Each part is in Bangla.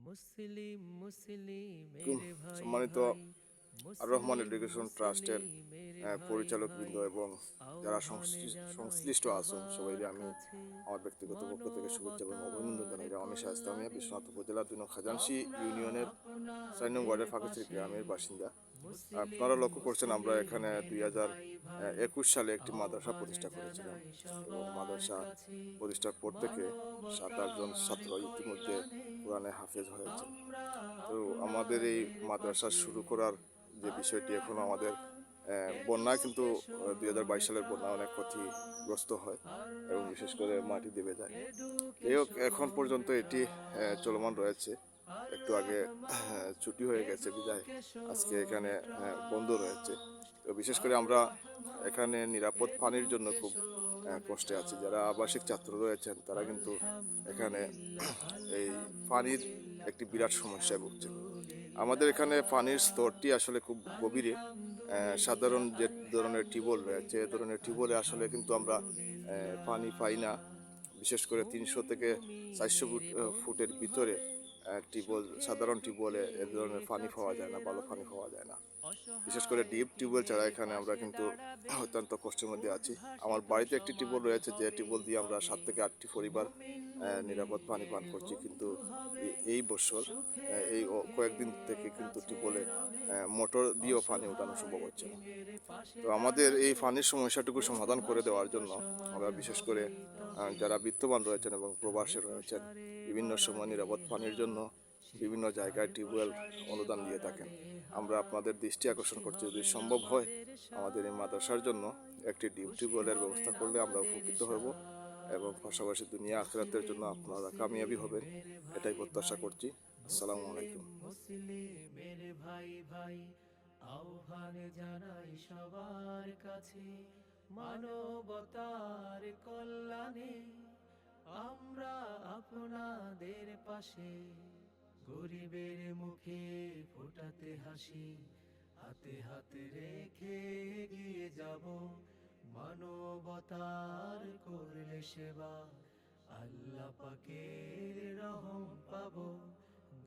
মুসলিম মুসলিমের আলাইকুম। ভাই সম্মানিত ভাই আর রহমান মুসলিম এডুকেশন ট্রাস্টের মুসলিমের ভাই ভাই পরিচালকবৃন্দ এবং যারা আহ্বান জানাই সংশ্লিষ্ট আছেন সবার সবাইকে আমি কাছে আমার ব্যক্তিগত পক্ষ থেকে শুভেচ্ছা এবং অভিনন্দন মানবতার জানাই। আমি শায়েস্তা মিয়া, কল্যাণে বিশ্বনাথ উপজেলার ২ নং খাজানশী আমরা ইউনিয়নের ৪ নং আপনাদের ওয়ার্ডের ফাঁকিশ্রী পাশে গ্রামের বাসিন্দা। আপনারা মুসলিম লক্ষ্য করছেন, আমরা এখানে মুসলিমের ভাই ভাই ২০২১ সালে একটি মাদ্রাসা আহ্বান প্রতিষ্ঠা করেছিলাম জানাই এবং সবার মাদ্রাসা কাছে প্রতিষ্ঠার পর থেকে ৭-৮ জন মানবতার ছাত্র ইতিমধ্যে কল্যাণে কোরআনে হাফেজ হয়েছে। আমরা তো আমাদের এই আপনাদের মাদ্রাসা পাশে শুরু করার যে বিষয়টি, এখন আল্লাহ আমাদের বন্যায় কিন্তু ২০২২ সালের বন্যা অনেক ক্ষতিগ্রস্ত হয় এবং বিশেষ করে মাটি দেবে যায়। এই হোক, এখন পর্যন্ত এটি চলমান রয়েছে। একটু আগে ছুটি হয়ে গেছে বিদায় আজকে এখানে বন্ধ রয়েছে। তো বিশেষ করে আমরা এখানে নিরাপদ পানির জন্য খুব কষ্টে আছি। যারা আবাসিক ছাত্র রয়েছেন তারা কিন্তু এখানে এই পানির একটি বিরাট সমস্যায় ভুগছেন। আমাদের এখানে পানির স্তরটি আসলে খুব গভীরে। সাধারণ যে ধরনের টিউবওয়েল রয়েছে, এ ধরনের টিউবওয়েলে আসলে কিন্তু আমরা পানি পাই না। বিশেষ করে ৩০০ থেকে ৪০০ ফুটের ভিতরে সাধারণ টিউবওয়েলে এ ধরনের পানি পাওয়া যায় না, ভালো পানি পাওয়া যায় না। বিশেষ করে ডিপ টিউবওয়েল ছাড়া এখানে আমরা কিন্তু অত্যন্ত কষ্টের মধ্যে আছি। আমার বাড়িতে একটি টিউবওয়েল রয়েছে, যে টিউবওয়েল দিয়ে আমরা ৭ থেকে ৮টি পরিবার নিরাপদ পানি পান করছি। কিন্তু এই বছর কয়েকদিন থেকে কিন্তু টিউবওয়েলে মোটর দিয়েও পানি ওঠানো সম্ভব হচ্ছে না। তো আমাদের এই পানির সমস্যাটুকু সমাধান করে দেওয়ার জন্য আমরা বিশেষ করে যারা বিত্তবান রয়েছেন এবং প্রবাসে রয়েছেন, বিভিন্ন সময় নিরাপদ পানির জন্য বিভিন্ন জায়গায় টিউবওয়েল অনুদান দিয়ে থাকেন। আমরা আপনাদের দৃষ্টি আকর্ষণ করছি, যদি সম্ভব হয় আমাদের এই মাদ্রাসার জন্য একটি ডিপ টিউবওয়েলের ব্যবস্থা করলে আমরা উপকৃত হব এবং পাশাপাশি দুনিয়া আখিরাতের জন্য আপনারা কামিয়াবি হবেন, এটাই প্রত্যাশা করছি। আসসালামু মুসলিম আলাইকুম। মুসলিমের ভাই ভাই আহ্বান জানাই সবার কাছে মানবতার কল্যাণে আমরা আপনাদের পাশে গরিবের মুখে ফোটাতে হাসি হাতে হাতে রেখে এগিয়ে যাব মানবতার করলে সেবা আল্লাহ পাকের রহম পাবো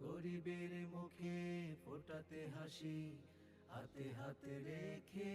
গরিবের মুখে ফোটাতে হাসি হাতে হাতে রেখে